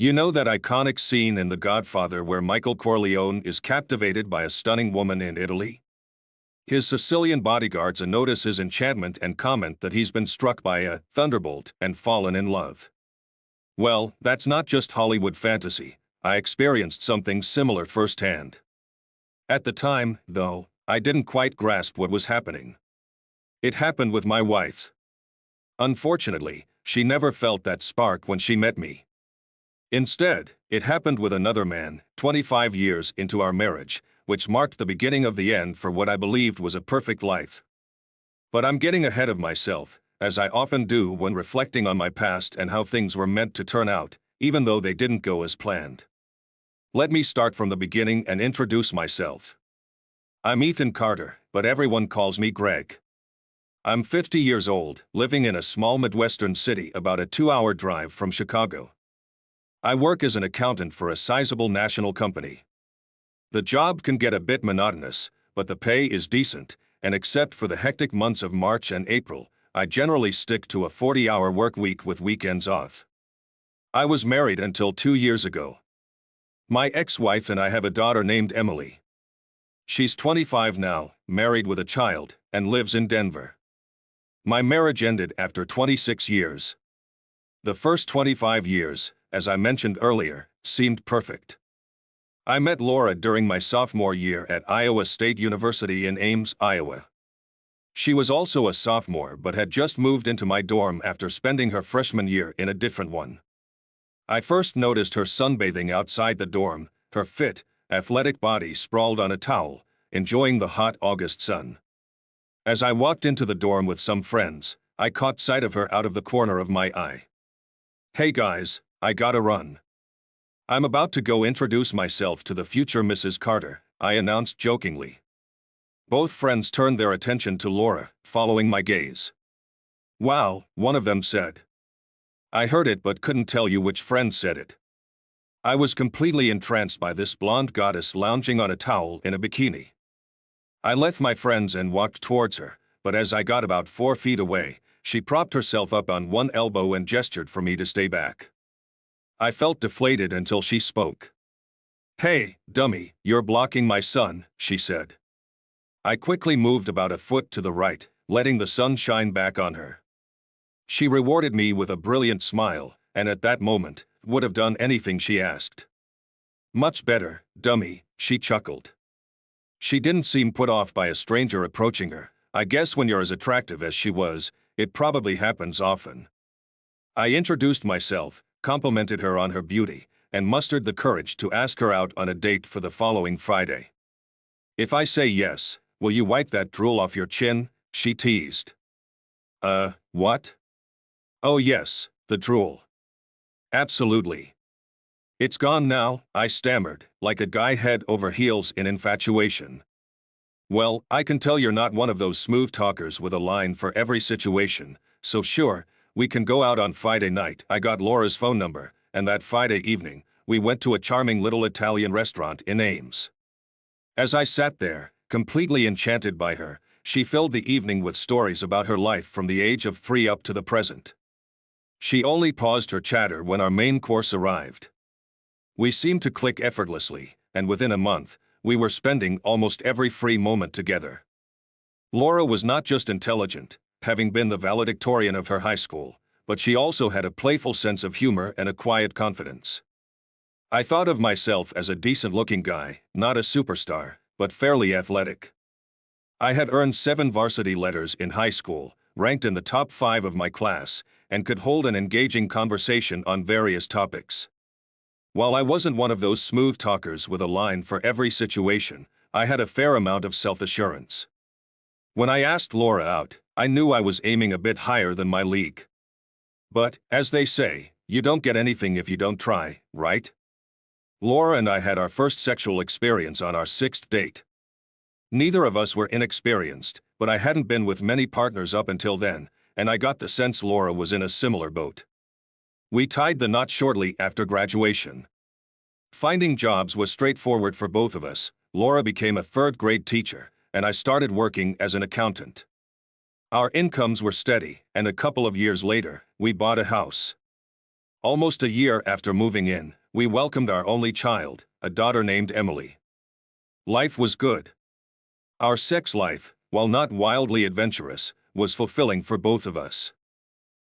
You know that iconic scene in The Godfather where Michael Corleone is captivated by a stunning woman in Italy? His Sicilian bodyguards notice his enchantment and comment that he's been struck by a thunderbolt and fallen in love. Well, that's not just Hollywood fantasy. I experienced something similar firsthand. At the time, though, I didn't quite grasp what was happening. It happened with my wife. Unfortunately, she never felt that spark when she met me. Instead, it happened with another man, 25 years into our marriage, which marked the beginning of the end for what I believed was a perfect life. But I'm getting ahead of myself, as I often do when reflecting on my past and how things were meant to turn out, even though they didn't go as planned. Let me start from the beginning and introduce myself. I'm Ethan Carter, but everyone calls me Greg. I'm 50 years old, living in a small Midwestern city about a 2-hour drive from Chicago. I work as an accountant for a sizable national company. The job can get a bit monotonous, but the pay is decent, and except for the hectic months of March and April, I generally stick to a 40-hour work week with weekends off. I was married until 2 years ago. My ex-wife and I have a daughter named Emily. She's 25 now, married with a child, and lives in Denver. My marriage ended after 26 years. The first 25 years, as I mentioned earlier, seemed perfect. I met Laura during my sophomore year at Iowa State University in Ames, Iowa. She was also a sophomore but had just moved into my dorm after spending her freshman year in a different one. I first noticed her sunbathing outside the dorm, her fit, athletic body sprawled on a towel, enjoying the hot August sun. As I walked into the dorm with some friends, I caught sight of her out of the corner of my eye. "Hey guys, I gotta run. I'm about to go introduce myself to the future Mrs. Carter," I announced jokingly. Both friends turned their attention to Laura, following my gaze. "Wow," one of them said. I heard it but couldn't tell you which friend said it. I was completely entranced by this blonde goddess lounging on a towel in a bikini. I left my friends and walked towards her, but as I got about 4 feet away, she propped herself up on one elbow and gestured for me to stay back. I felt deflated until she spoke. "Hey, dummy, you're blocking my sun," she said. I quickly moved about a foot to the right, letting the sun shine back on her. She rewarded me with a brilliant smile, and at that moment, would have done anything she asked. "Much better, dummy," she chuckled. She didn't seem put off by a stranger approaching her. I guess when you're as attractive as she was, it probably happens often. I introduced myself, complimented her on her beauty, and mustered the courage to ask her out on a date for the following Friday. "If I say yes, will you wipe that drool off your chin?" she teased. What? "Oh yes, the drool." "Absolutely." "It's gone now," I stammered, like a guy head over heels in infatuation. "Well, I can tell you're not one of those smooth talkers with a line for every situation, so sure, we can go out on Friday night." I got Laura's phone number, and that Friday evening, we went to a charming little Italian restaurant in Ames. As I sat there, completely enchanted by her, she filled the evening with stories about her life from the age of 3 up to the present. She only paused her chatter when our main course arrived. We seemed to click effortlessly, and within a month, we were spending almost every free moment together. Laura was not just intelligent, having been the valedictorian of her high school, but she also had a playful sense of humor and a quiet confidence. I thought of myself as a decent-looking guy, not a superstar, but fairly athletic. I had earned 7 varsity letters in high school, ranked in the top 5 of my class, and could hold an engaging conversation on various topics. While I wasn't one of those smooth talkers with a line for every situation, I had a fair amount of self-assurance. When I asked Laura out, I knew I was aiming a bit higher than my league. But, as they say, you don't get anything if you don't try, right? Laura and I had our first sexual experience on our 6th date. Neither of us were inexperienced, but I hadn't been with many partners up until then, and I got the sense Laura was in a similar boat. We tied the knot shortly after graduation. Finding jobs was straightforward for both of us. Laura became a 3rd-grade teacher, and I started working as an accountant. Our incomes were steady, and a couple of years later, we bought a house. Almost a year after moving in, we welcomed our only child, a daughter named Emily. Life was good. Our sex life, while not wildly adventurous, was fulfilling for both of us.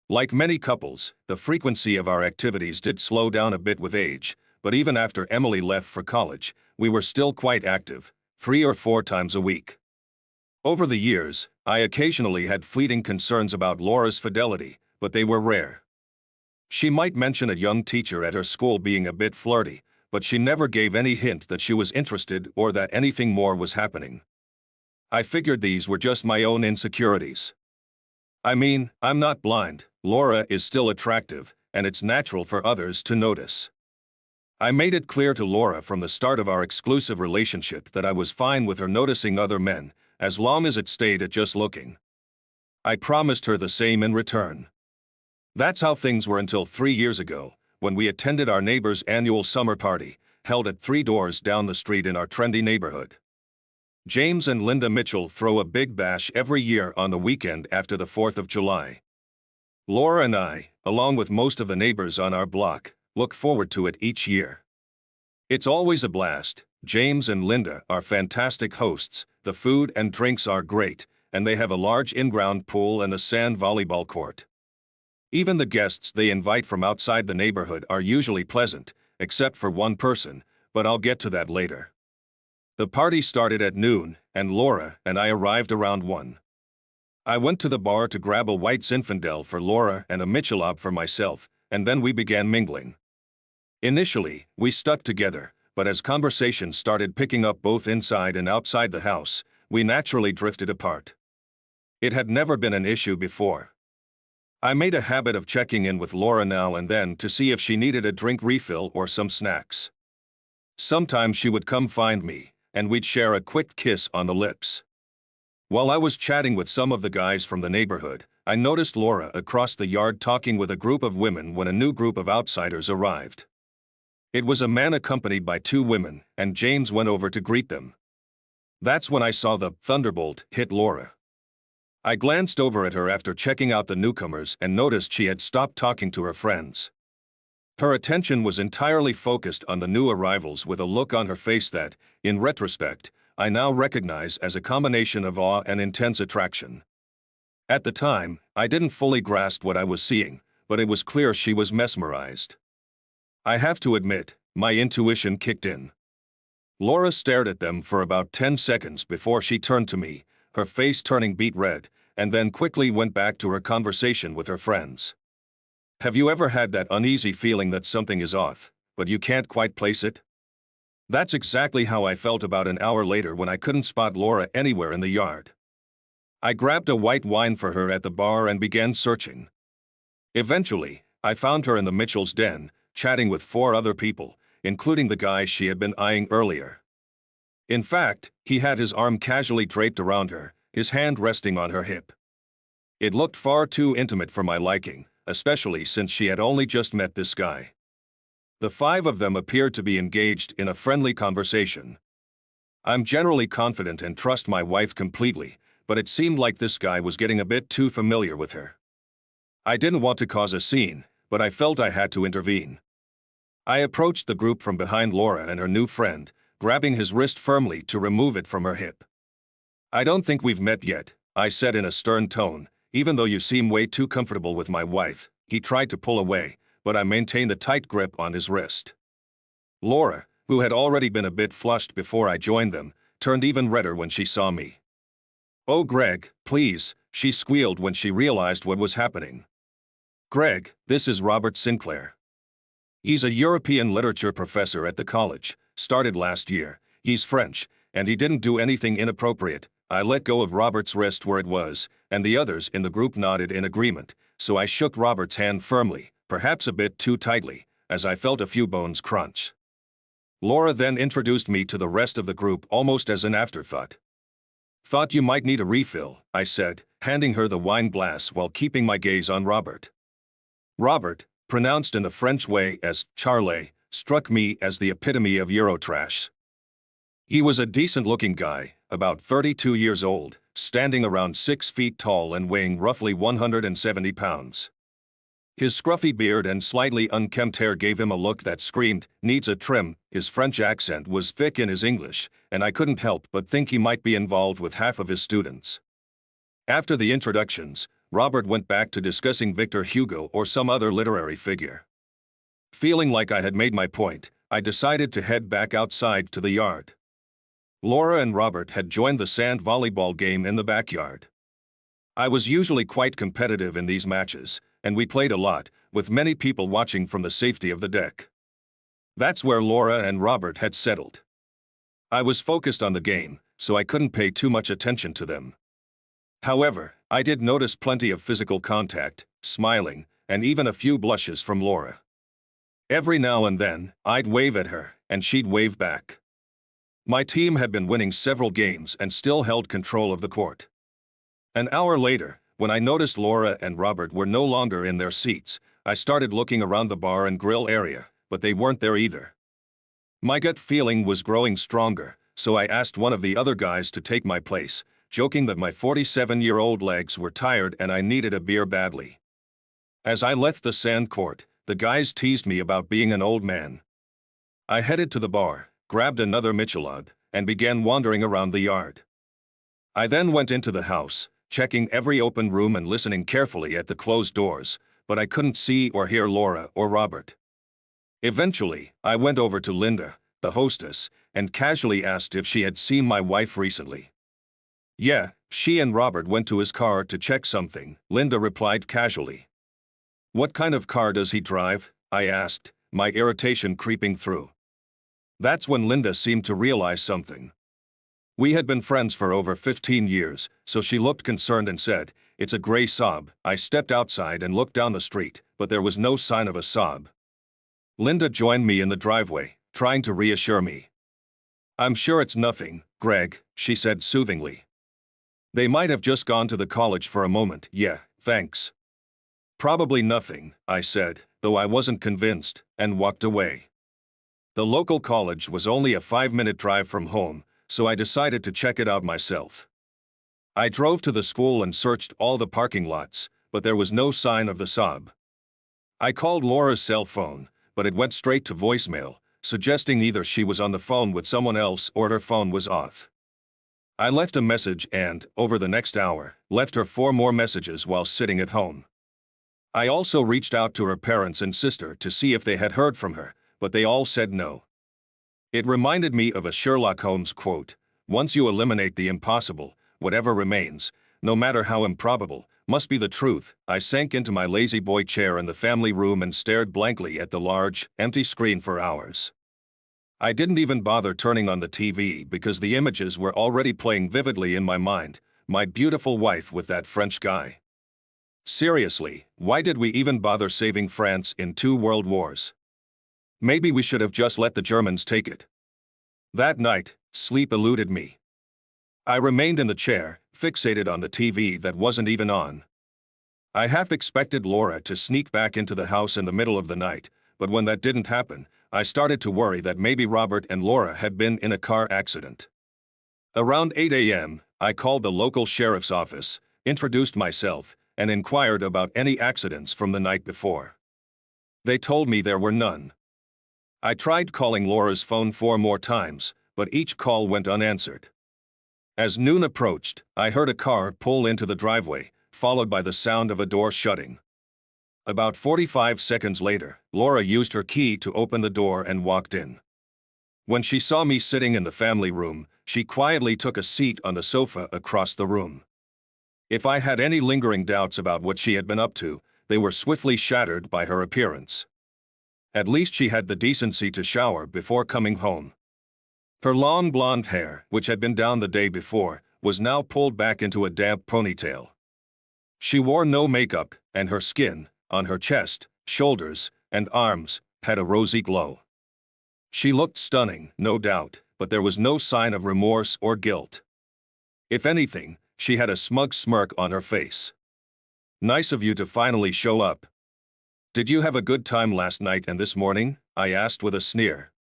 Like many couples, the frequency of our activities did slow down a bit with age, but even after Emily left for college, we were still quite active, 3 or 4 times a week. Over the years, I occasionally had fleeting concerns about Laura's fidelity, but they were rare. She might mention a young teacher at her school being a bit flirty, but she never gave any hint that she was interested or that anything more was happening. I figured these were just my own insecurities. I mean, I'm not blind. Laura is still attractive, and it's natural for others to notice. I made it clear to Laura from the start of our exclusive relationship that I was fine with her noticing other men, as long as it stayed at just looking. I promised her the same in return. That's how things were until 3 years ago, when we attended our neighbor's annual summer party, held at 3 doors down the street in our trendy neighborhood. James and Linda Mitchell throw a big bash every year on the weekend after the 4th of July. Laura and I, along with most of the neighbors on our block, look forward to it each year. It's always a blast. James and Linda are fantastic hosts, the food and drinks are great, and they have a large in-ground pool and a sand volleyball court. Even the guests they invite from outside the neighborhood are usually pleasant, except for one person, but I'll get to that later. The party started at noon, and Laura and I arrived around 1. I went to the bar to grab a white Zinfandel for Laura and a Michelob for myself, and then we began mingling. Initially, we stuck together, but as conversation started picking up both inside and outside the house, we naturally drifted apart. It had never been an issue before. I made a habit of checking in with Laura now and then to see if she needed a drink refill or some snacks. Sometimes she would come find me, and we'd share a quick kiss on the lips. While I was chatting with some of the guys from the neighborhood, I noticed Laura across the yard talking with a group of women when a new group of outsiders arrived. It was a man accompanied by 2 women, and James went over to greet them. That's when I saw the thunderbolt hit Laura. I glanced over at her after checking out the newcomers and noticed she had stopped talking to her friends. Her attention was entirely focused on the new arrivals with a look on her face that, in retrospect, I now recognize as a combination of awe and intense attraction. At the time, I didn't fully grasp what I was seeing, but it was clear she was mesmerized. I have to admit, my intuition kicked in. Laura stared at them for about 10 seconds before she turned to me, her face turning beet red, and then quickly went back to her conversation with her friends. Have you ever had that uneasy feeling that something is off, but you can't quite place it? That's exactly how I felt about an hour later when I couldn't spot Laura anywhere in the yard. I grabbed a white wine for her at the bar and began searching. Eventually, I found her in the Mitchell's den, chatting with 4 other people, including the guy she had been eyeing earlier. In fact, he had his arm casually draped around her, his hand resting on her hip. It looked far too intimate for my liking, especially since she had only just met this guy. The 5 of them appeared to be engaged in a friendly conversation. I'm generally confident and trust my wife completely, but it seemed like this guy was getting a bit too familiar with her. I didn't want to cause a scene, but I felt I had to intervene. I approached the group from behind Laura and her new friend, grabbing his wrist firmly to remove it from her hip. I don't think we've met yet, I said in a stern tone, even though you seem way too comfortable with my wife. He tried to pull away, but I maintained a tight grip on his wrist. Laura, who had already been a bit flushed before I joined them, turned even redder when she saw me. "Oh, Greg, please," she squealed when she realized what was happening. "Greg, this is Robert Sinclair. He's a European literature professor at the college, started last year. He's French, and he didn't do anything inappropriate." I let go of Robert's wrist where it was, and the others in the group nodded in agreement, so I shook Robert's hand firmly, perhaps a bit too tightly, as I felt a few bones crunch. Laura then introduced me to the rest of the group almost as an afterthought. "Thought you might need a refill," I said, handing her the wine glass while keeping my gaze on Robert. Robert, pronounced in the French way as Charlie, struck me as the epitome of Eurotrash. He was a decent-looking guy, about 32 years old, standing around 6 feet tall and weighing roughly 170 pounds. His scruffy beard and slightly unkempt hair gave him a look that screamed, "Needs a trim." His French accent was thick in his English, and I couldn't help but think he might be involved with half of his students. After the introductions, Robert went back to discussing Victor Hugo or some other literary figure. Feeling like I had made my point, I decided to head back outside to the yard. Laura and Robert had joined the sand volleyball game in the backyard. I was usually quite competitive in these matches, and we played a lot, with many people watching from the safety of the deck. That's where Laura and Robert had settled. I was focused on the game, so I couldn't pay too much attention to them. However, I did notice plenty of physical contact, smiling, and even a few blushes from Laura. Every now and then, I'd wave at her, and she'd wave back. My team had been winning several games and still held control of the court. An hour later, when I noticed Laura and Robert were no longer in their seats, I started looking around the bar and grill area, but they weren't there either. My gut feeling was growing stronger, so I asked one of the other guys to take my place, joking that my 47-year-old legs were tired and I needed a beer badly. As I left the sand court, the guys teased me about being an old man. I headed to the bar, grabbed another Michelada, and began wandering around the yard. I then went into the house, checking every open room and listening carefully at the closed doors, but I couldn't see or hear Laura or Robert. Eventually, I went over to Linda, the hostess, and casually asked if she had seen my wife recently. "Yeah, she and Robert went to his car to check something," Linda replied casually. "What kind of car does he drive?" I asked, my irritation creeping through. That's when Linda seemed to realize something. We had been friends for over 15 years, so she looked concerned and said, "It's a gray Saab." I stepped outside and looked down the street, but there was no sign of a Saab. Linda joined me in the driveway, trying to reassure me. "I'm sure it's nothing, Greg," she said soothingly. "They might have just gone to the college for a moment." "Yeah, thanks." "Probably nothing," I said, though I wasn't convinced, and walked away. The local college was only a 5-minute drive from home, so I decided to check it out myself. I drove to the school and searched all the parking lots, but there was no sign of the Saab. I called Laura's cell phone, but it went straight to voicemail, suggesting either she was on the phone with someone else or her phone was off. I left a message and, over the next hour, left her 4 more messages while sitting at home. I also reached out to her parents and sister to see if they had heard from her, but they all said no. It reminded me of a Sherlock Holmes quote, "Once you eliminate the impossible, whatever remains, no matter how improbable, must be the truth." I sank into my lazy boy chair in the family room and stared blankly at the large, empty screen for hours. I didn't even bother turning on the TV because the images were already playing vividly in my mind, my beautiful wife with that French guy. Seriously, why did we even bother saving France in 2 world wars? Maybe we should have just let the Germans take it. That night, sleep eluded me. I remained in the chair, fixated on the TV that wasn't even on. I half expected Laura to sneak back into the house in the middle of the night, but when that didn't happen, I started to worry that maybe Robert and Laura had been in a car accident. Around 8 a.m., I called the local sheriff's office, introduced myself, and inquired about any accidents from the night before. They told me there were none. I tried calling Laura's phone 4 more times, but each call went unanswered. As noon approached, I heard a car pull into the driveway, followed by the sound of a door shutting. About 45 seconds later, Laura used her key to open the door and walked in. When she saw me sitting in the family room, she quietly took a seat on the sofa across the room. If I had any lingering doubts about what she had been up to, they were swiftly shattered by her appearance. At least she had the decency to shower before coming home. Her long blonde hair, which had been down the day before, was now pulled back into a damp ponytail. She wore no makeup, and her skin, on her chest, shoulders, and arms, had a rosy glow. She looked stunning, no doubt, but there was no sign of remorse or guilt. If anything, she had a smug smirk on her face. "Nice of you to finally show up. Did you have a good time last night and this morning?" I asked with a sneer.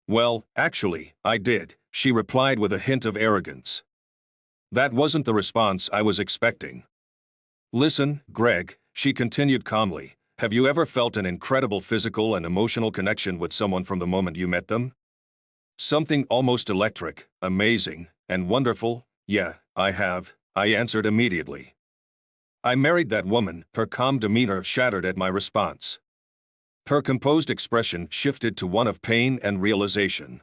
"Well, actually, I did," she replied with a hint of arrogance. That wasn't the response I was expecting. "Listen, Greg," she continued calmly, Have you ever felt an incredible physical and emotional connection with someone from the moment you met them? Something almost electric, amazing, and wonderful? Yeah, I have, I answered immediately. I married that woman. Her calm demeanor shattered at my response. Her composed expression shifted to one of pain and realization.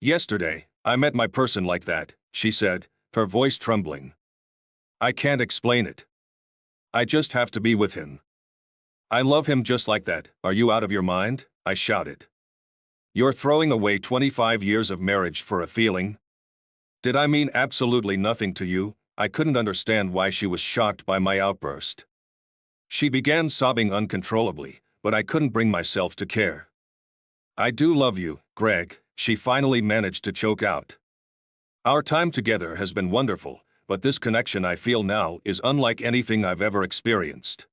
Yesterday, I met my person like that, she said, her voice trembling. I can't explain it. I just have to be with him. I love him just like that. Are you out of your mind? I shouted. You're throwing away 25 years of marriage for a feeling? Did I mean absolutely nothing to you? I couldn't understand why she was shocked by my outburst. She began sobbing uncontrollably, but I couldn't bring myself to care. I do love you, Greg, she finally managed to choke out. Our time together has been wonderful, but this connection I feel now is unlike anything I've ever experienced.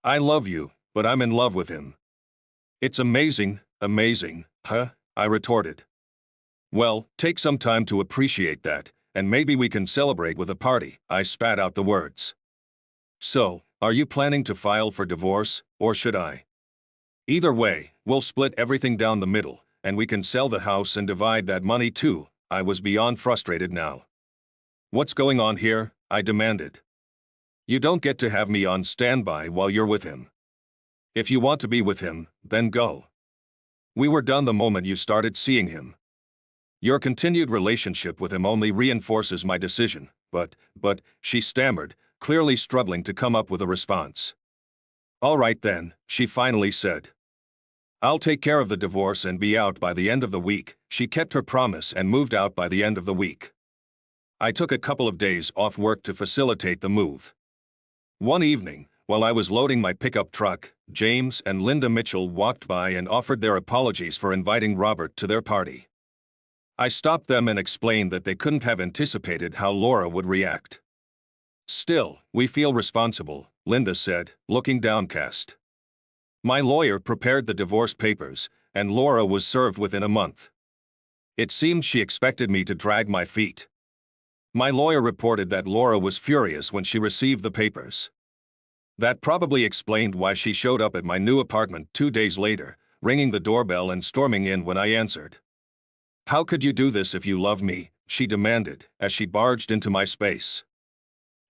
I love you, but I'm in love with him. It's amazing, amazing, huh? I retorted. Well, take some time to appreciate that, and maybe we can celebrate with a party, I spat out the words. So, are you planning to file for divorce, or should I? Either way, we'll split everything down the middle, and we can sell the house and divide that money too. I was beyond frustrated now. What's going on here? I demanded. You don't get to have me on standby while you're with him. If you want to be with him, then go. We were done the moment you started seeing him. Your continued relationship with him only reinforces my decision, but, she stammered, clearly struggling to come up with a response. All right then, she finally said. I'll take care of the divorce and be out by the end of the week. She kept her promise and moved out by the end of the week. I took a couple of days off work to facilitate the move. One evening, while I was loading my pickup truck, James and Linda Mitchell walked by and offered their apologies for inviting Robert to their party. I stopped them and explained that they couldn't have anticipated how Laura would react. Still, we feel responsible, Linda said, looking downcast. My lawyer prepared the divorce papers, and Laura was served within a month. It seemed she expected me to drag my feet. My lawyer reported that Laura was furious when she received the papers. That probably explained why she showed up at my new apartment 2 days later, ringing the doorbell and storming in when I answered. How could you do this if you love me? She demanded, as she barged into my space.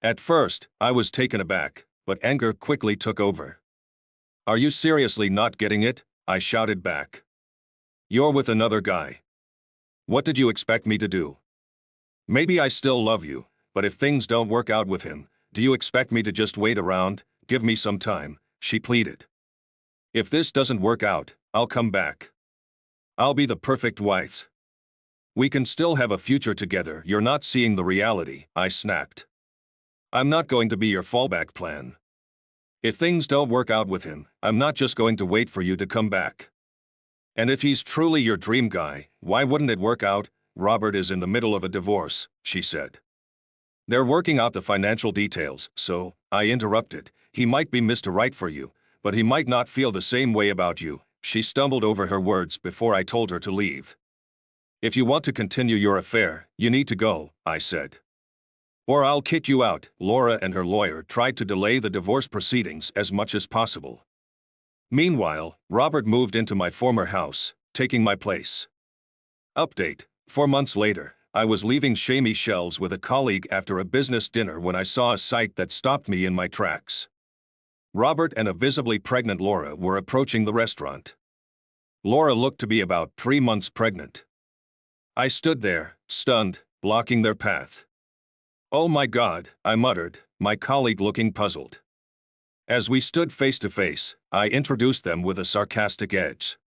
At first, I was taken aback, but anger quickly took over. Are you seriously not getting it? I shouted back. You're with another guy. What did you expect me to do? Maybe I still love you, but if things don't work out with him, do you expect me to just wait around? Give me some time, she pleaded. If this doesn't work out, I'll come back. I'll be the perfect wife. We can still have a future together. You're not seeing the reality, I snapped. I'm not going to be your fallback plan. If things don't work out with him, I'm not just going to wait for you to come back. And if he's truly your dream guy, why wouldn't it work out? Robert is in the middle of a divorce, she said. They're working out the financial details, so, I interrupted, he might be Mr. Right for you, but he might not feel the same way about you. She stumbled over her words before I told her to leave. If you want to continue your affair, you need to go, I said. Or I'll kick you out. Laura and her lawyer tried to delay the divorce proceedings as much as possible. Meanwhile, Robert moved into my former house, taking my place. Update: 4 months later, I was leaving Chez Michel's with a colleague after a business dinner when I saw a sight that stopped me in my tracks. Robert and a visibly pregnant Laura were approaching the restaurant. Laura looked to be about 3 months pregnant. I stood there, stunned, blocking their path. Oh my God, I muttered, my colleague looking puzzled. As we stood face to face, I introduced them with a sarcastic edge.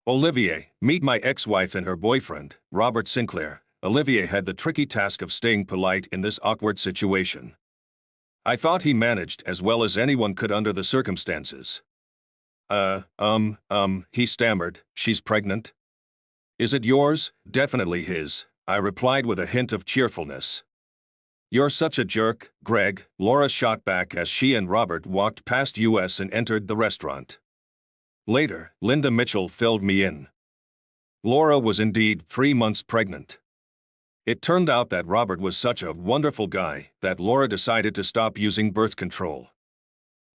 Olivier, meet my ex-wife and her boyfriend, Robert Sinclair. Olivier had the tricky task of staying polite in this awkward situation. I thought he managed as well as anyone could under the circumstances. He stammered, she's pregnant? Is it yours? Definitely his, I replied with a hint of cheerfulness. You're such a jerk, Greg, Laura shot back as she and Robert walked past us and entered the restaurant. Later, Linda Mitchell filled me in. Laura was indeed 3 months pregnant. It turned out that Robert was such a wonderful guy that Laura decided to stop using birth control.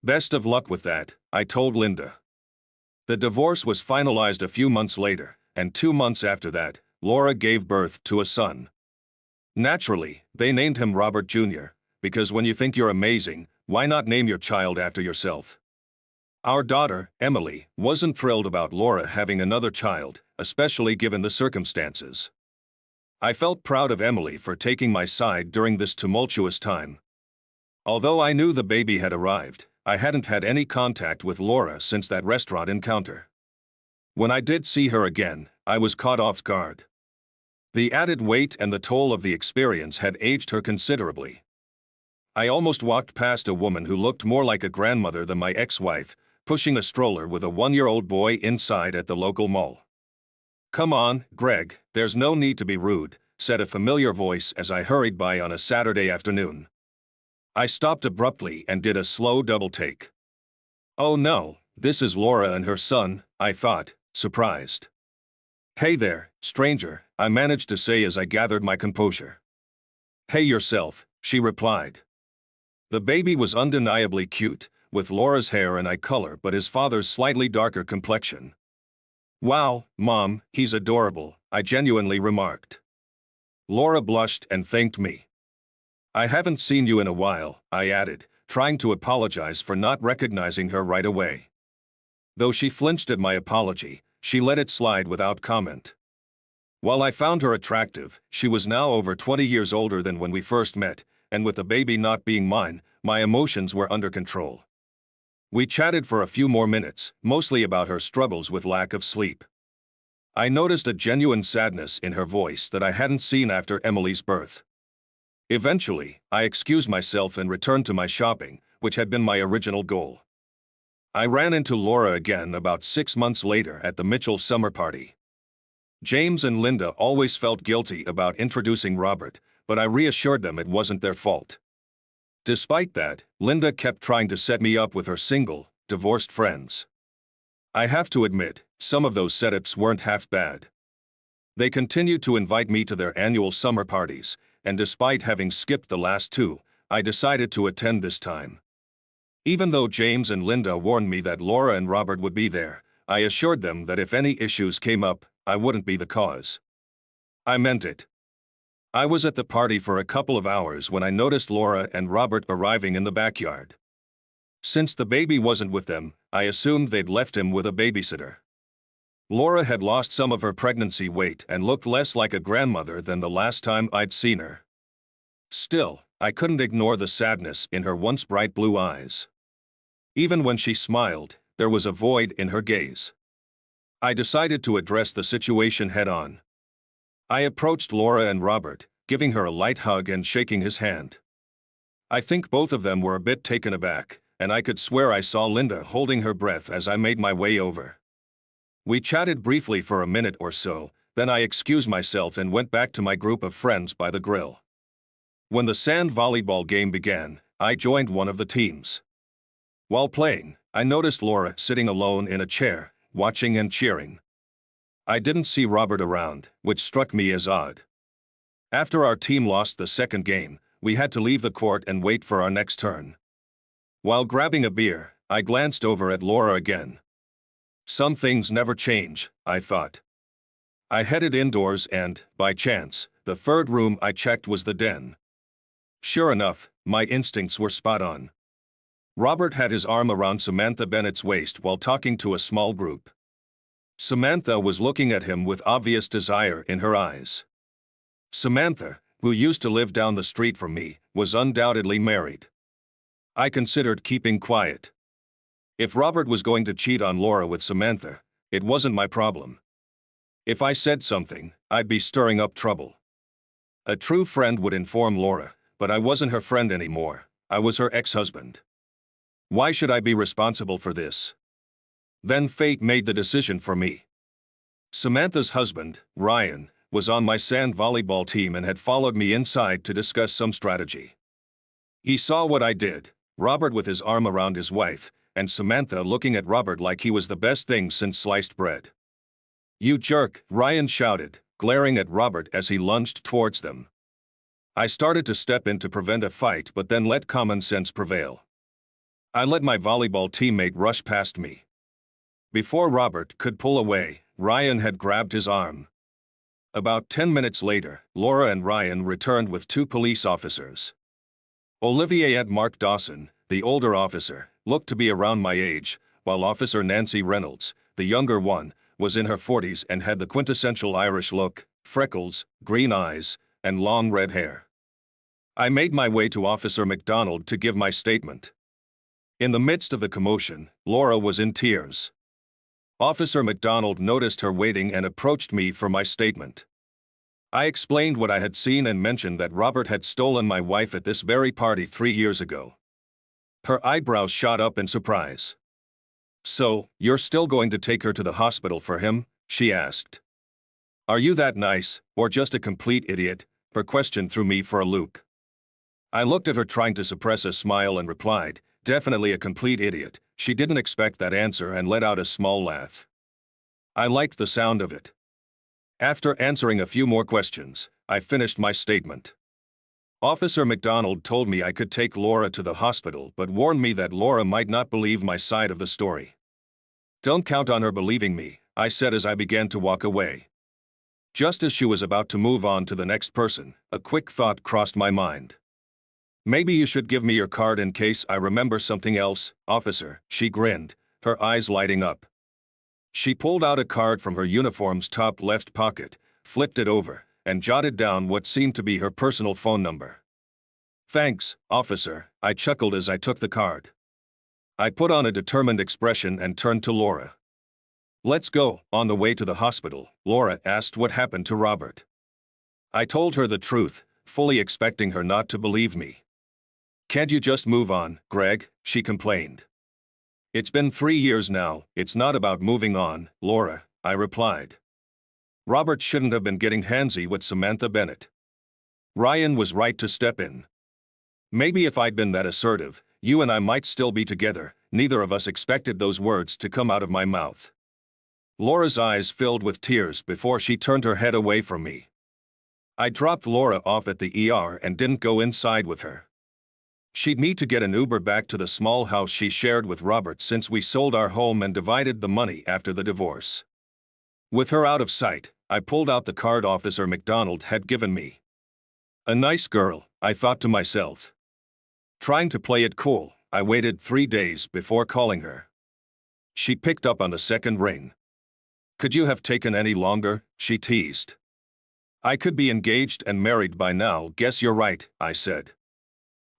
Best of luck with that, I told Linda. The divorce was finalized a few months later, and 2 months after that, Laura gave birth to a son. Naturally, they named him Robert Jr., because when you think you're amazing, why not name your child after yourself? Our daughter, Emily, wasn't thrilled about Laura having another child, especially given the circumstances. I felt proud of Emily for taking my side during this tumultuous time. Although I knew the baby had arrived, I hadn't had any contact with Laura since that restaurant encounter. When I did see her again, I was caught off guard. The added weight and the toll of the experience had aged her considerably. I almost walked past a woman who looked more like a grandmother than my ex-wife, pushing a stroller with a 1-year-old boy inside at the local mall. "Come on, Greg, there's no need to be rude," said a familiar voice as I hurried by on a Saturday afternoon. I stopped abruptly and did a slow double take. Oh no, this is Laura and her son, I thought, surprised. "Hey there, stranger," I managed to say as I gathered my composure. "Hey yourself," she replied. The baby was undeniably cute, with Laura's hair and eye color but his father's slightly darker complexion. "Wow, Mom, he's adorable," I genuinely remarked. Laura blushed and thanked me. "I haven't seen you in a while," I added, trying to apologize for not recognizing her right away. Though she flinched at my apology, she let it slide without comment. While I found her attractive, she was now over 20 years older than when we first met, and with the baby not being mine, my emotions were under control. We chatted for a few more minutes, mostly about her struggles with lack of sleep. I noticed a genuine sadness in her voice that I hadn't seen after Emily's birth. Eventually, I excused myself and returned to my shopping, which had been my original goal. I ran into Laura again about 6 months later at the Mitchell summer party. James and Linda always felt guilty about introducing Robert, but I reassured them it wasn't their fault. Despite that, Linda kept trying to set me up with her single, divorced friends. I have to admit, some of those setups weren't half bad. They continued to invite me to their annual summer parties, and despite having skipped the last 2, I decided to attend this time. Even though James and Linda warned me that Laura and Robert would be there, I assured them that if any issues came up, I wouldn't be the cause. I meant it. I was at the party for a couple of hours when I noticed Laura and Robert arriving in the backyard. Since the baby wasn't with them, I assumed they'd left him with a babysitter. Laura had lost some of her pregnancy weight and looked less like a grandmother than the last time I'd seen her. Still, I couldn't ignore the sadness in her once bright blue eyes. Even when she smiled, there was a void in her gaze. I decided to address the situation head-on. I approached Laura and Robert, giving her a light hug and shaking his hand. I think both of them were a bit taken aback, and I could swear I saw Linda holding her breath as I made my way over. We chatted briefly for a minute or so, then I excused myself and went back to my group of friends by the grill. When the sand volleyball game began, I joined one of the teams. While playing, I noticed Laura sitting alone in a chair, watching and cheering. I didn't see Robert around, which struck me as odd. After our team lost the second game, we had to leave the court and wait for our next turn. While grabbing a beer, I glanced over at Laura again. Some things never change, I thought. I headed indoors and, by chance, the third room I checked was the den. Sure enough, my instincts were spot on. Robert had his arm around Samantha Bennett's waist while talking to a small group. Samantha was looking at him with obvious desire in her eyes. Samantha, who used to live down the street from me, was undoubtedly married. I considered keeping quiet. If Robert was going to cheat on Laura with Samantha, it wasn't my problem. If I said something, I'd be stirring up trouble. A true friend would inform Laura, but I wasn't her friend anymore. I was her ex-husband. Why should I be responsible for this? Then fate made the decision for me. Samantha's husband, Ryan, was on my sand volleyball team and had followed me inside to discuss some strategy. He saw what I did, Robert with his arm around his wife, and Samantha looking at Robert like he was the best thing since sliced bread. "You jerk," Ryan shouted, glaring at Robert as he lunged towards them. I started to step in to prevent a fight but then let common sense prevail. I let my volleyball teammate rush past me. Before Robert could pull away, Ryan had grabbed his arm. About 10 minutes later, Laura and Ryan returned with 2 police officers. Olivier and Mark Dawson, the older officer, looked to be around my age, while Officer Nancy Reynolds, the younger one, was in her 40s and had the quintessential Irish look, freckles, green eyes, and long red hair. I made my way to Officer McDonald to give my statement. In the midst of the commotion, Laura was in tears. Officer McDonald noticed her waiting and approached me for my statement. I explained what I had seen and mentioned that Robert had stolen my wife at this very party 3 years ago. Her eyebrows shot up in surprise. "So, you're still going to take her to the hospital for him?" she asked. "Are you that nice, or just a complete idiot?" Her question threw me for a loop. I looked at her trying to suppress a smile and replied, "Definitely a complete idiot." She didn't expect that answer and let out a small laugh. I liked the sound of it. After answering a few more questions, I finished my statement. Officer McDonald told me I could take Laura to the hospital but warned me that Laura might not believe my side of the story. "Don't count on her believing me," I said as I began to walk away. Just as she was about to move on to the next person, a quick thought crossed my mind. "Maybe you should give me your card in case I remember something else, officer," she grinned, her eyes lighting up. She pulled out a card from her uniform's top left pocket, flipped it over, and jotted down what seemed to be her personal phone number. "Thanks, officer," I chuckled as I took the card. I put on a determined expression and turned to Laura. "Let's go." On the way to the hospital, Laura asked what happened to Robert. I told her the truth, fully expecting her not to believe me. "Can't you just move on, Greg?" she complained. "It's been 3 years now, it's not about moving on, Laura," I replied. Robert shouldn't have been getting handsy with Samantha Bennett. Ryan was right to step in. Maybe if I'd been that assertive, you and I might still be together. Neither of us expected those words to come out of my mouth. Laura's eyes filled with tears before she turned her head away from me. I dropped Laura off at the ER and didn't go inside with her. She'd need to get an Uber back to the small house she shared with Robert since we sold our home and divided the money after the divorce. With her out of sight, I pulled out the card Officer McDonald had given me. A nice girl, I thought to myself. Trying to play it cool, I waited 3 days before calling her. She picked up on the second ring. "Could you have taken any longer?" she teased. "I could be engaged and married by now." "Guess you're right," I said.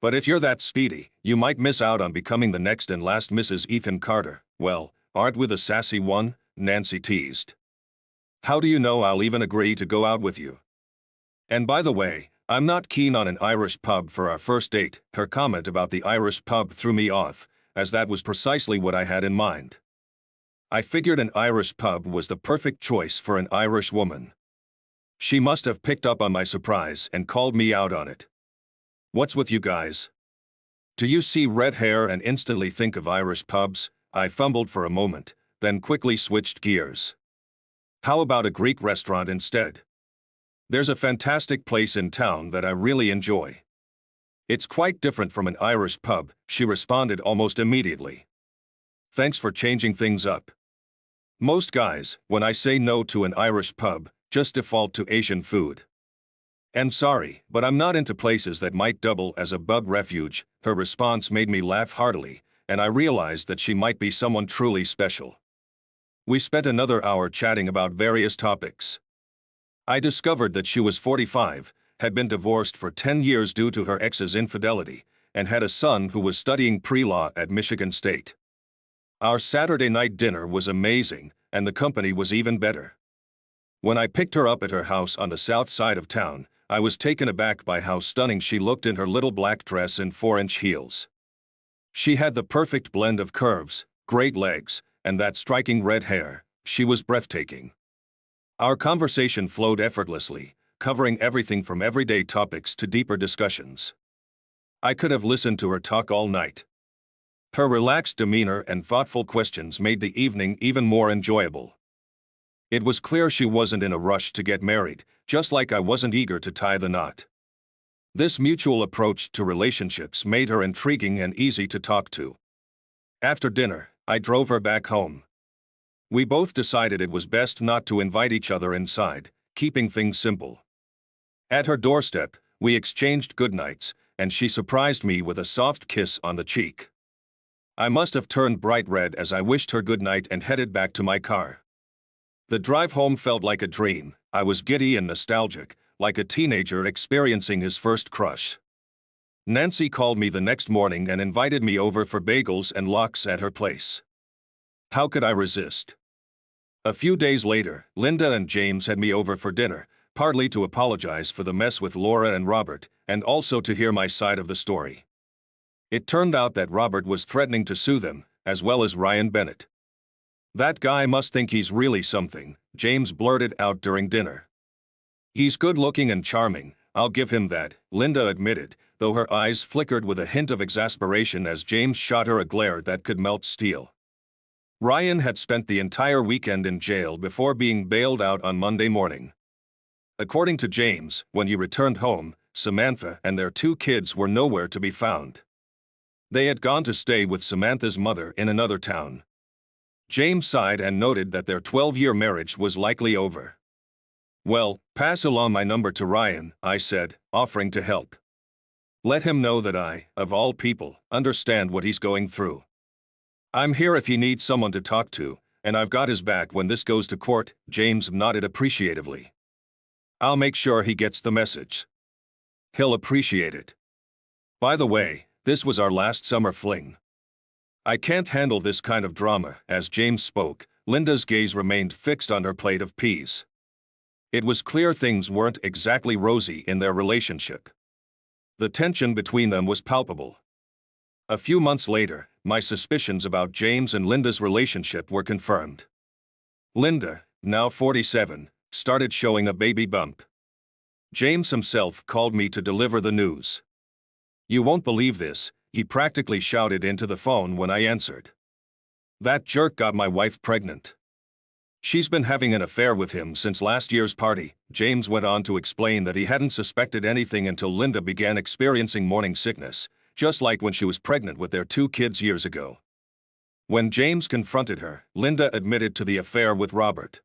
"But if you're that speedy, you might miss out on becoming the next and last Mrs. Ethan Carter." "Well, aren't we the sassy one?" Nancy teased. "How do you know I'll even agree to go out with you? And by the way, I'm not keen on an Irish pub for our first date." Her comment about the Irish pub threw me off, as that was precisely what I had in mind. I figured an Irish pub was the perfect choice for an Irish woman. She must have picked up on my surprise and called me out on it. "What's with you guys? Do you see red hair and instantly think of Irish pubs?" I fumbled for a moment, then quickly switched gears. "How about a Greek restaurant instead? There's a fantastic place in town that I really enjoy." "It's quite different from an Irish pub," she responded almost immediately. "Thanks for changing things up. Most guys, when I say no to an Irish pub, just default to Asian food. And sorry, but I'm not into places that might double as a bug refuge." Her response made me laugh heartily, and I realized that she might be someone truly special. We spent another hour chatting about various topics. I discovered that she was 45, had been divorced for 10 years due to her ex's infidelity, and had a son who was studying pre-law at Michigan State. Our Saturday night dinner was amazing, and the company was even better. When I picked her up at her house on the south side of town, I was taken aback by how stunning she looked in her little black dress and 4-inch heels. She had the perfect blend of curves, great legs, and that striking red hair. She was breathtaking. Our conversation flowed effortlessly, covering everything from everyday topics to deeper discussions. I could have listened to her talk all night. Her relaxed demeanor and thoughtful questions made the evening even more enjoyable. It was clear she wasn't in a rush to get married, just like I wasn't eager to tie the knot. This mutual approach to relationships made her intriguing and easy to talk to. After dinner, I drove her back home. We both decided it was best not to invite each other inside, keeping things simple. At her doorstep, we exchanged goodnights, and she surprised me with a soft kiss on the cheek. I must have turned bright red as I wished her goodnight and headed back to my car. The drive home felt like a dream. I was giddy and nostalgic, like a teenager experiencing his first crush. Nancy called me the next morning and invited me over for bagels and lox at her place. How could I resist? A few days later, Linda and James had me over for dinner, partly to apologize for the mess with Laura and Robert, and also to hear my side of the story. It turned out that Robert was threatening to sue them, as well as Ryan Bennett. "That guy must think he's really something," James blurted out during dinner. "He's good-looking and charming, I'll give him that," Linda admitted, though her eyes flickered with a hint of exasperation as James shot her a glare that could melt steel. Ryan had spent the entire weekend in jail before being bailed out on Monday morning. According to James, when he returned home, Samantha and their 2 kids were nowhere to be found. They had gone to stay with Samantha's mother in another town. James sighed and noted that their 12-year marriage was likely over. "Well, pass along my number to Ryan," I said, offering to help. "Let him know that I, of all people, understand what he's going through. I'm here if he needs someone to talk to, and I've got his back when this goes to court." James nodded appreciatively. "I'll make sure he gets the message. He'll appreciate it. By the way, this was our last summer fling. I can't handle this kind of drama." As James spoke, Linda's gaze remained fixed on her plate of peas. It was clear things weren't exactly rosy in their relationship. The tension between them was palpable. A few months later, my suspicions about James and Linda's relationship were confirmed. Linda, now 47, started showing a baby bump. James himself called me to deliver the news. "You won't believe this," he practically shouted into the phone when I answered. "That jerk got my wife pregnant. She's been having an affair with him since last year's party." James went on to explain that he hadn't suspected anything until Linda began experiencing morning sickness, just like when she was pregnant with their 2 kids years ago. When James confronted her, Linda admitted to the affair with Robert.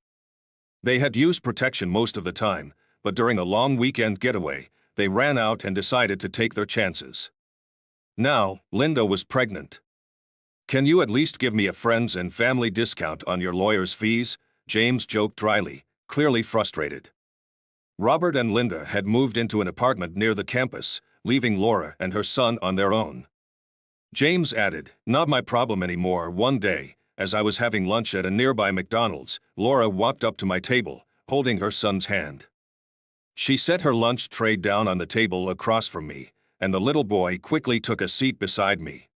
They had used protection most of the time, but during a long weekend getaway, they ran out and decided to take their chances. Now, Linda was pregnant. "Can you at least give me a friends and family discount on your lawyer's fees?" James joked dryly, clearly frustrated. Robert and Linda had moved into an apartment near the campus, leaving Laura and her son on their own. James added, "Not my problem anymore." One day, as I was having lunch at a nearby McDonald's, Laura walked up to my table, holding her son's hand. She set her lunch tray down on the table across from me, and the little boy quickly took a seat beside me.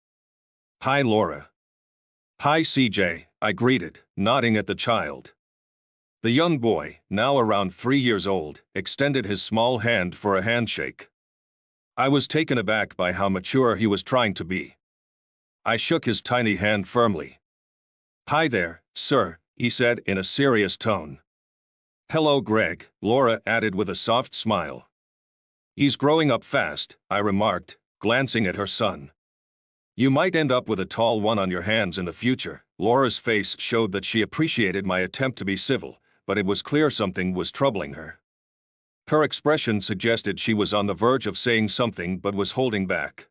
"Hi, Laura." "Hi, CJ, I greeted, nodding at the child. The young boy, now around 3 years old, extended his small hand for a handshake. I was taken aback by how mature he was trying to be. I shook his tiny hand firmly. "Hi there, sir," he said in a serious tone. "Hello, Greg," Laura added with a soft smile. "He's growing up fast," I remarked, glancing at her son. "You might end up with a tall one on your hands in the future." Laura's face showed that she appreciated my attempt to be civil, but it was clear something was troubling her. Her expression suggested she was on the verge of saying something but was holding back.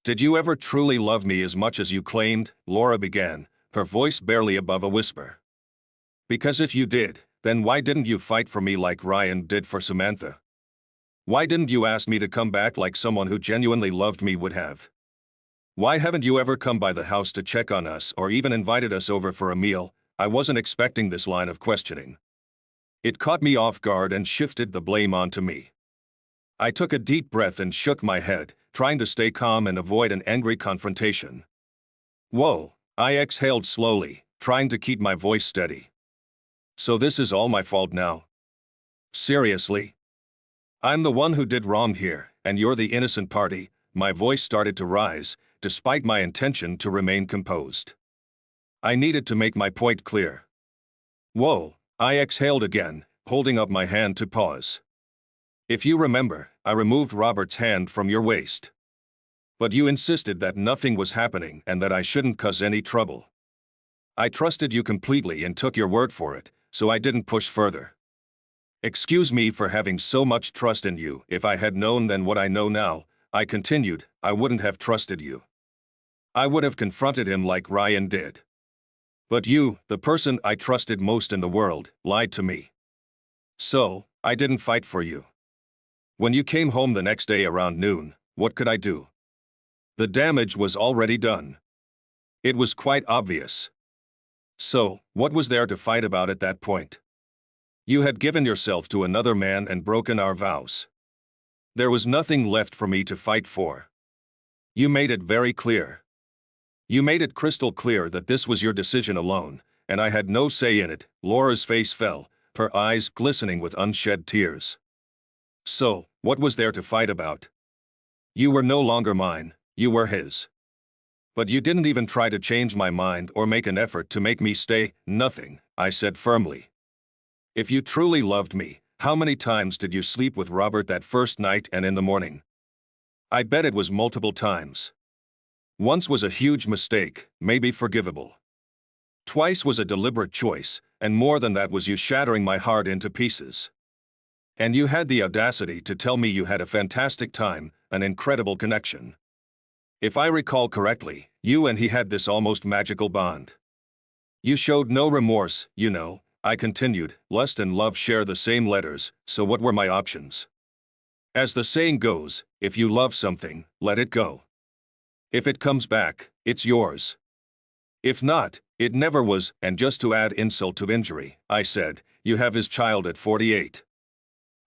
"Did you ever truly love me as much as you claimed?" Laura began, her voice barely above a whisper. "Because if you did, then why didn't you fight for me like Ryan did for Samantha? Why didn't you ask me to come back like someone who genuinely loved me would have? Why haven't you ever come by the house to check on us or even invited us over for a meal?" I wasn't expecting this line of questioning. It caught me off guard and shifted the blame onto me. I took a deep breath and shook my head, trying to stay calm and avoid an angry confrontation. "Whoa," I exhaled slowly, trying to keep my voice steady. "So this is all my fault now? Seriously? I'm the one who did wrong here, and you're the innocent party." My voice started to rise, despite my intention to remain composed. I needed to make my point clear. "Whoa," I exhaled again, holding up my hand to pause. "If you remember, I removed Robert's hand from your waist. But you insisted that nothing was happening and that I shouldn't cause any trouble. I trusted you completely and took your word for it, so I didn't push further. Excuse me for having so much trust in you. If I had known then what I know now, I continued, I wouldn't have trusted you. I would have confronted him like Ryan did. But you, the person I trusted most in the world, lied to me. So, I didn't fight for you. When you came home the next day around noon, what could I do? The damage was already done. It was quite obvious. So, what was there to fight about at that point? You had given yourself to another man and broken our vows. There was nothing left for me to fight for. You made it very clear. You made it crystal clear that this was your decision alone, and I had no say in it. Laura's face fell, her eyes glistening with unshed tears. So, what was there to fight about? You were no longer mine, you were his. But you didn't even try to change my mind or make an effort to make me stay. Nothing, I said firmly. If you truly loved me, how many times did you sleep with Robert that first night and in the morning? I bet it was multiple times. Once was a huge mistake, maybe forgivable. Twice was a deliberate choice, and more than that was you shattering my heart into pieces. And you had the audacity to tell me you had a fantastic time, an incredible connection. If I recall correctly, you and he had this almost magical bond. You showed no remorse, you know, I continued. Lust and love share the same letters, so what were my options? As the saying goes, if you love something, let it go. If it comes back, it's yours. If not, it never was. And just to add insult to injury, I said, you have his child at 48.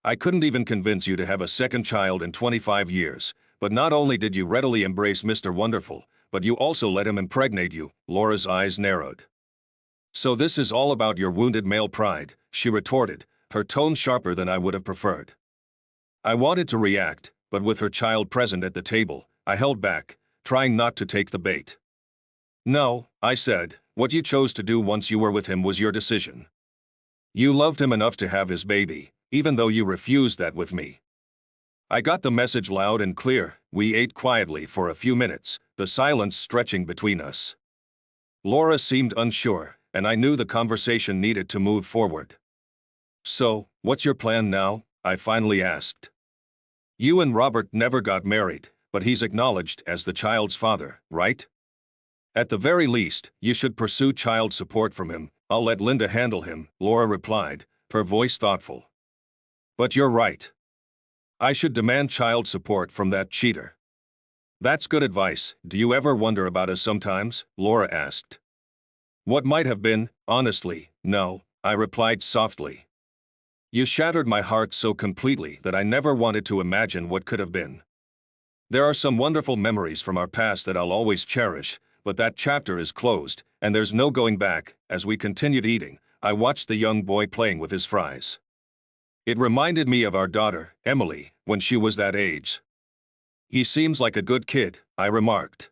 I couldn't even convince you to have a second child in 25 years, but not only did you readily embrace Mr. Wonderful, but you also let him impregnate you. Laura's eyes narrowed. So this is all about your wounded male pride, she retorted, her tone sharper than I would have preferred. I wanted to react, but with her child present at the table, I held back, trying not to take the bait. No, I said, what you chose to do once you were with him was your decision. You loved him enough to have his baby, even though you refused that with me. I got the message loud and clear. We ate quietly for a few minutes, the silence stretching between us. Laura seemed unsure, and I knew the conversation needed to move forward. So, what's your plan now? I finally asked. You and Robert never got married, but he's acknowledged as the child's father, right? At the very least, you should pursue child support from him. I'll let Linda handle him, Laura replied, her voice thoughtful. But you're right. I should demand child support from that cheater. That's good advice. Do you ever wonder about us sometimes? Laura asked. What might have been? Honestly, no, I replied softly. You shattered my heart so completely that I never wanted to imagine what could have been. There are some wonderful memories from our past that I'll always cherish, but that chapter is closed, and there's no going back. As we continued eating, I watched the young boy playing with his fries. It reminded me of our daughter, Emily, when she was that age. He seems like a good kid, I remarked.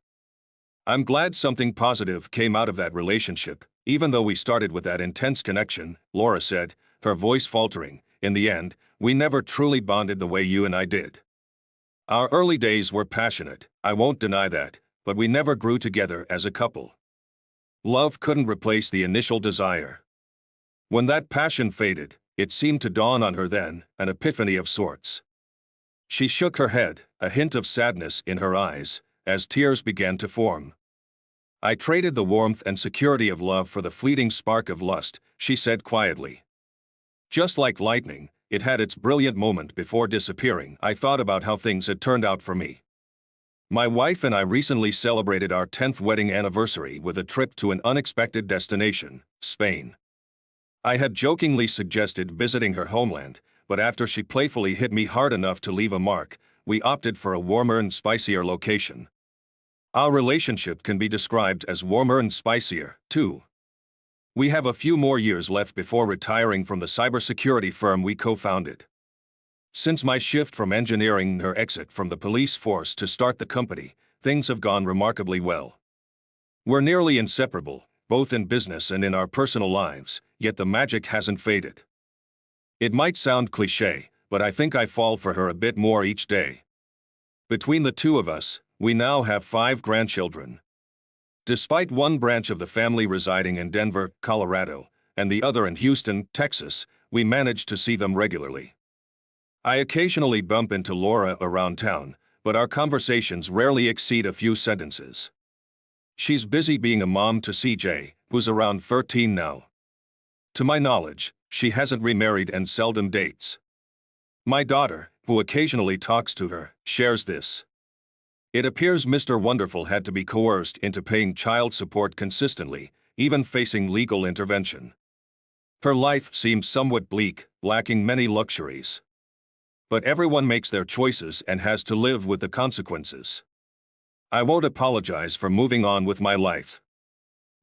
I'm glad something positive came out of that relationship, even though we started with that intense connection, Laura said, her voice faltering. In the end, we never truly bonded the way you and I did. Our early days were passionate, I won't deny that, but we never grew together as a couple. Love couldn't replace the initial desire. When that passion faded, it seemed to dawn on her then, an epiphany of sorts. She shook her head, a hint of sadness in her eyes, as tears began to form. I traded the warmth and security of love for the fleeting spark of lust, she said quietly. Just like lightning, it had its brilliant moment before disappearing. I thought about how things had turned out for me. My wife and I recently celebrated our 10th wedding anniversary with a trip to an unexpected destination, Spain. I had jokingly suggested visiting her homeland, but after she playfully hit me hard enough to leave a mark, we opted for a warmer and spicier location. Our relationship can be described as warmer and spicier, too. We have a few more years left before retiring from the cybersecurity firm we co-founded. Since my shift from engineering and her exit from the police force to start the company, things have gone remarkably well. We're nearly inseparable, both in business and in our personal lives, yet the magic hasn't faded. It might sound cliché, but I think I fall for her a bit more each day. Between the two of us, We now have 5 grandchildren. Despite one branch of the family residing in Denver, Colorado, and the other in Houston, Texas, we manage to see them regularly. I occasionally bump into Laura around town, but our conversations rarely exceed a few sentences. She's busy being a mom to CJ, who's around 13 now. To my knowledge, she hasn't remarried and seldom dates. My daughter, who occasionally talks to her, shares this. It appears Mr. Wonderful had to be coerced into paying child support consistently, even facing legal intervention. Her life seems somewhat bleak, lacking many luxuries. But everyone makes their choices and has to live with the consequences. I won't apologize for moving on with my life.